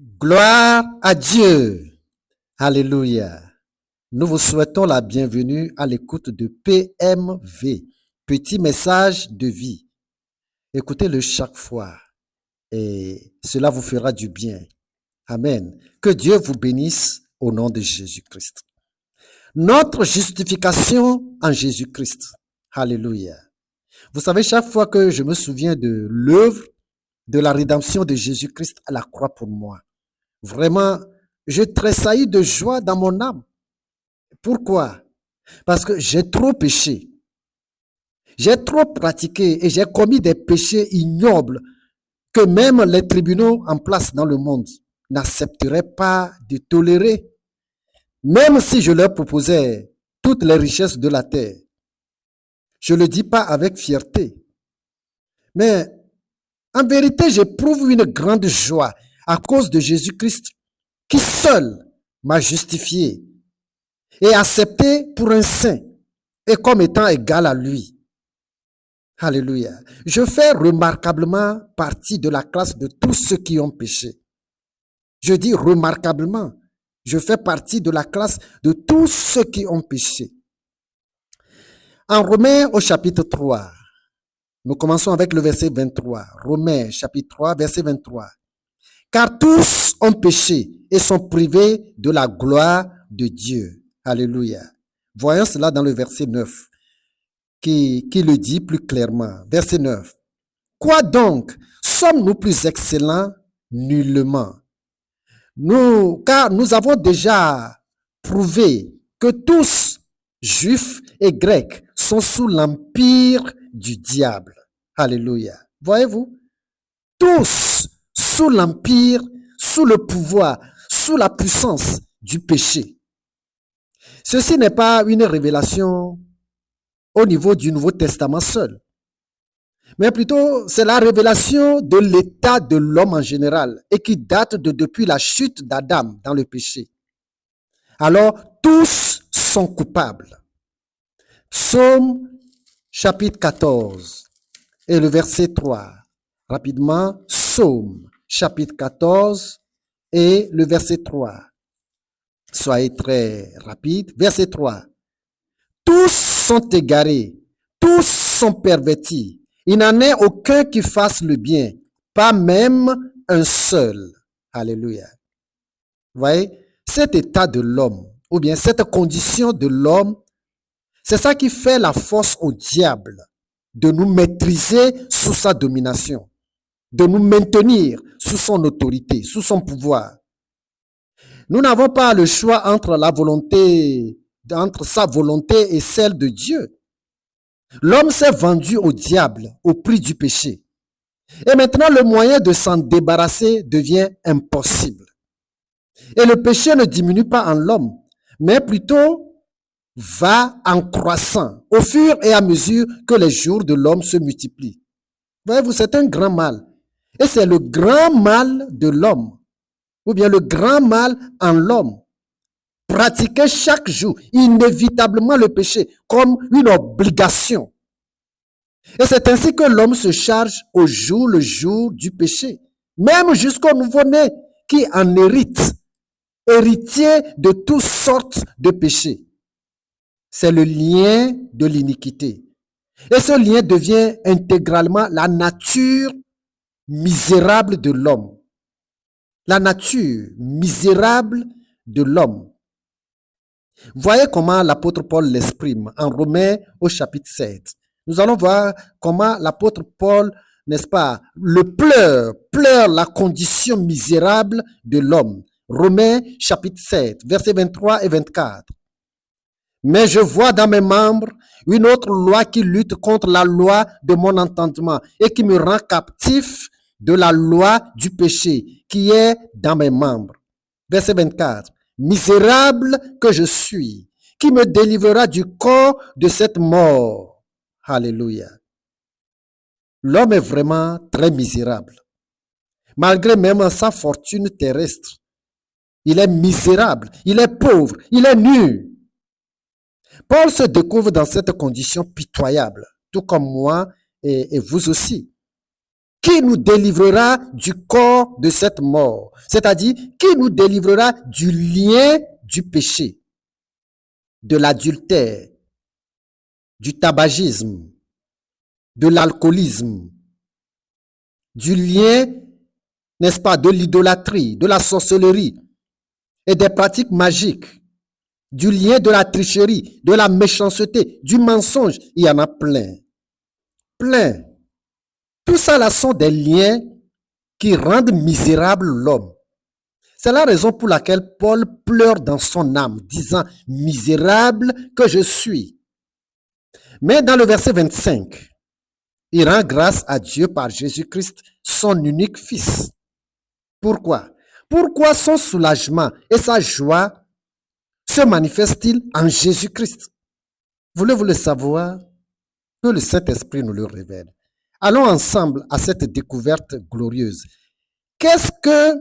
Gloire à Dieu. Alléluia. Nous vous souhaitons la bienvenue à l'écoute de PMV, petit message de vie. Écoutez-le chaque fois et cela vous fera du bien. Amen. Que Dieu vous bénisse au nom de Jésus-Christ. Notre justification en Jésus-Christ. Alléluia. Vous savez, chaque fois que je me souviens de l'œuvre de la rédemption de Jésus-Christ à la croix pour moi, vraiment, je tressaillis de joie dans mon âme. Pourquoi? Parce que j'ai trop péché. J'ai trop pratiqué et j'ai commis des péchés ignobles que même les tribunaux en place dans le monde n'accepteraient pas de tolérer. Même si je leur proposais toutes les richesses de la terre. Je ne le dis pas avec fierté. Mais en vérité, j'éprouve une grande joie à cause de Jésus-Christ qui seul m'a justifié et accepté pour un saint et comme étant égal à lui. Alléluia. Je fais remarquablement partie de la classe de tous ceux qui ont péché. Je dis remarquablement. Je fais partie de la classe de tous ceux qui ont péché. En Romains au chapitre 3, nous commençons avec le verset 23. Romains chapitre 3, verset 23. Car tous ont péché et sont privés de la gloire de Dieu. Alléluia. Voyons cela dans le verset 9 qui le dit plus clairement. Verset 9. Quoi donc? Sommes-nous plus excellents? Nullement. Car nous avons déjà prouvé que tous, juifs et grecs, sont sous l'empire du diable. Alléluia. Voyez-vous? Tous sous l'empire, sous le pouvoir, sous la puissance du péché. Ceci n'est pas une révélation au niveau du Nouveau Testament seul, mais plutôt c'est la révélation de l'état de l'homme en général et qui date de depuis la chute d'Adam dans le péché. Alors, tous sont coupables. Psaume chapitre 14 et le verset 3. Rapidement, Psaume chapitre 14 et le verset 3. Soyez très rapide. Verset 3. Tous sont égarés, tous sont pervertis. Il n'en est aucun qui fasse le bien, pas même un seul. Alléluia. Vous voyez, cet état de l'homme, ou bien cette condition de l'homme, c'est ça qui fait la force au diable de nous maîtriser sous sa domination, de nous maintenir sous son autorité, sous son pouvoir. Nous n'avons pas le choix entre sa volonté et celle de Dieu. L'homme s'est vendu au diable au prix du péché. Et maintenant, le moyen de s'en débarrasser devient impossible. Et le péché ne diminue pas en l'homme, mais plutôt va en croissant au fur et à mesure que les jours de l'homme se multiplient. Voyez-vous, c'est un grand mal. Et c'est le grand mal de l'homme, ou bien le grand mal en l'homme. Pratiquer chaque jour, inévitablement le péché, comme une obligation. Et c'est ainsi que l'homme se charge au jour le jour du péché, même jusqu'au nouveau-né qui en hérite, héritier de toutes sortes de péchés. C'est le lien de l'iniquité. Et ce lien devient intégralement la nature misérable de l'homme. La nature misérable de l'homme. Voyez comment l'apôtre Paul l'exprime en Romains au chapitre 7. Nous allons voir comment l'apôtre Paul, n'est-ce pas, pleure la condition misérable de l'homme. Romains chapitre 7, versets 23 et 24. Mais je vois dans mes membres une autre loi qui lutte contre la loi de mon entendement et qui me rend captif de la loi du péché qui est dans mes membres. Verset 24. Misérable que je suis, qui me délivrera du corps de cette mort. Alléluia. L'homme est vraiment très misérable. Malgré même sa fortune terrestre, il est misérable, il est pauvre, il est nu. Paul se découvre dans cette condition pitoyable, tout comme moi et vous aussi. qui nous délivrera du corps de cette mort? C'est-à-dire, qui nous délivrera du lien du péché, de l'adultère, du tabagisme, de l'alcoolisme, du lien, n'est-ce pas, de l'idolâtrie, de la sorcellerie et des pratiques magiques, du lien de la tricherie, de la méchanceté, du mensonge. Il y en a plein. Plein. Tout ça là sont des liens qui rendent misérable l'homme. C'est la raison pour laquelle Paul pleure dans son âme, disant, misérable que je suis. Mais dans le verset 25, il rend grâce à Dieu par Jésus-Christ, son unique Fils. Pourquoi? Pourquoi son soulagement et sa joie se manifestent-ils en Jésus-Christ? Voulez-vous le savoir? Que le Saint-Esprit nous le révèle. Allons ensemble à cette découverte glorieuse. Qu'est-ce que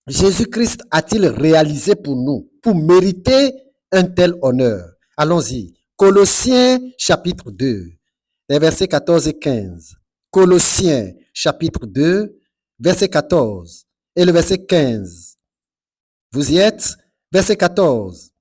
Jésus-Christ a-t-il réalisé pour nous, pour mériter un tel honneur? Allons-y. Colossiens chapitre 2, les versets 14 et 15. Colossiens chapitre 2, verset 14 et le verset 15. Vous y êtes? Verset 14.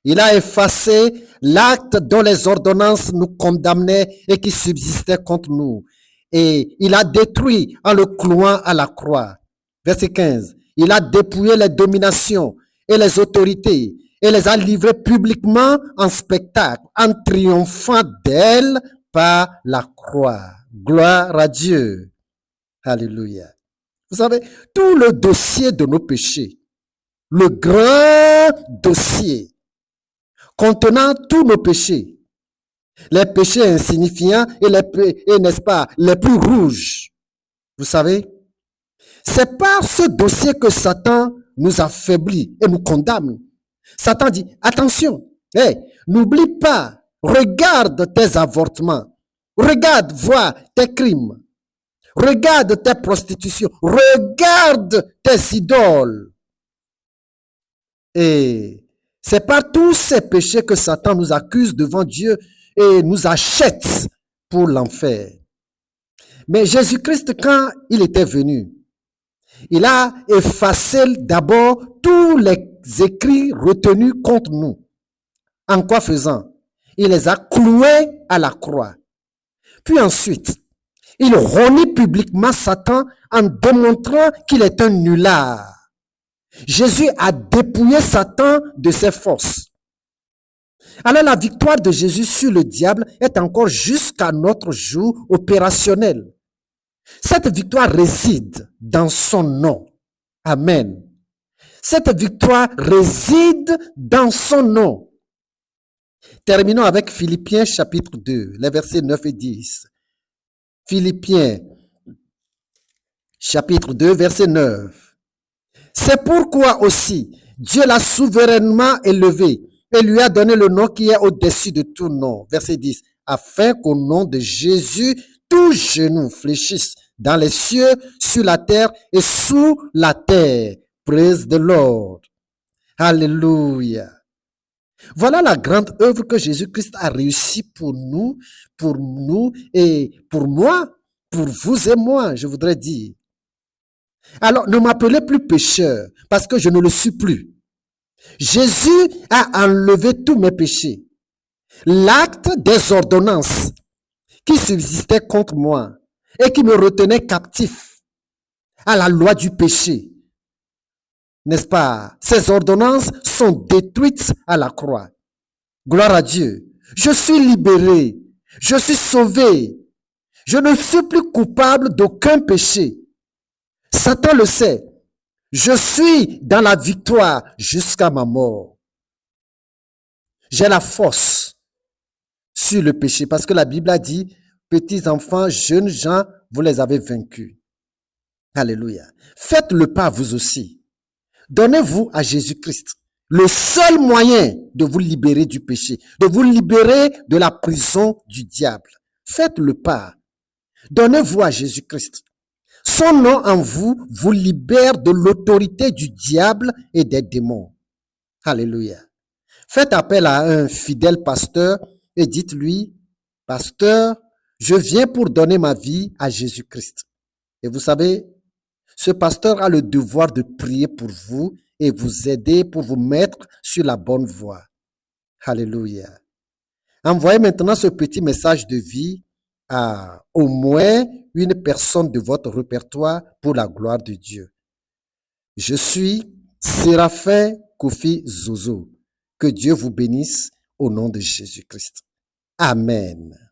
Il a effacé l'acte dont les ordonnances nous condamnaient et qui subsistait contre nous. Et il a détruit en le clouant à la croix. Verset 15. Il a dépouillé les dominations et les autorités et les a livrées publiquement en spectacle, en triomphant d'elles par la croix. Gloire à Dieu. Alléluia. Vous savez, tout le dossier de nos péchés, le grand dossier contenant tous nos péchés, les péchés insignifiants et n'est-ce pas, les plus rouges. Vous savez, c'est par ce dossier que Satan nous affaiblit et nous condamne. Satan dit, attention, n'oublie pas, regarde tes avortements, regarde, vois tes crimes, regarde tes prostitutions, regarde tes idoles. Et c'est par tous ces péchés que Satan nous accuse devant Dieu et nous achète pour l'enfer. Mais Jésus-Christ, quand il était venu, il a effacé d'abord tous les écrits retenus contre nous. En quoi faisant? Il les a cloués à la croix. Puis ensuite, il renie publiquement Satan en démontrant qu'il est un nulard. Jésus a dépouillé Satan de ses forces. Alors la victoire de Jésus sur le diable est encore jusqu'à notre jour opérationnelle. Cette victoire réside dans son nom. Amen. Cette victoire réside dans son nom. Terminons avec Philippiens chapitre 2, les versets 9 et 10. Philippiens chapitre 2, verset 9. C'est pourquoi aussi Dieu l'a souverainement élevé et lui a donné le nom qui est au-dessus de tout nom. Verset 10. Afin qu'au nom de Jésus, tout genou fléchisse dans les cieux, sur la terre et sous la terre. Praise the Lord. Alléluia. Voilà la grande œuvre que Jésus-Christ a réussi pour nous et pour moi, pour vous et moi, je voudrais dire. Alors, ne m'appelez plus pécheur parce que je ne le suis plus. Jésus a enlevé tous mes péchés. L'acte des ordonnances qui subsistaient contre moi et qui me retenaient captif à la loi du péché. N'est-ce pas? Ces ordonnances sont détruites à la croix. Gloire à Dieu. Je suis libéré. Je suis sauvé. Je ne suis plus coupable d'aucun péché. Satan le sait. Je suis dans la victoire jusqu'à ma mort. J'ai la force sur le péché parce que la Bible a dit, petits enfants, jeunes gens, vous les avez vaincus. Alléluia. Faites le pas vous aussi. Donnez-vous à Jésus-Christ, le seul moyen de vous libérer du péché, de vous libérer de la prison du diable. Faites le pas. Donnez-vous à Jésus-Christ. Son nom en vous vous libère de l'autorité du diable et des démons. Alléluia. Faites appel à un fidèle pasteur et dites-lui, pasteur, je viens pour donner ma vie à Jésus-Christ. Et vous savez, ce pasteur a le devoir de prier pour vous et vous aider pour vous mettre sur la bonne voie. Alléluia. Envoyez maintenant ce petit message de vie à au moins une personne de votre répertoire pour la gloire de Dieu. Je suis Séraphin Kofi Zozo. Que Dieu vous bénisse au nom de Jésus-Christ. Amen.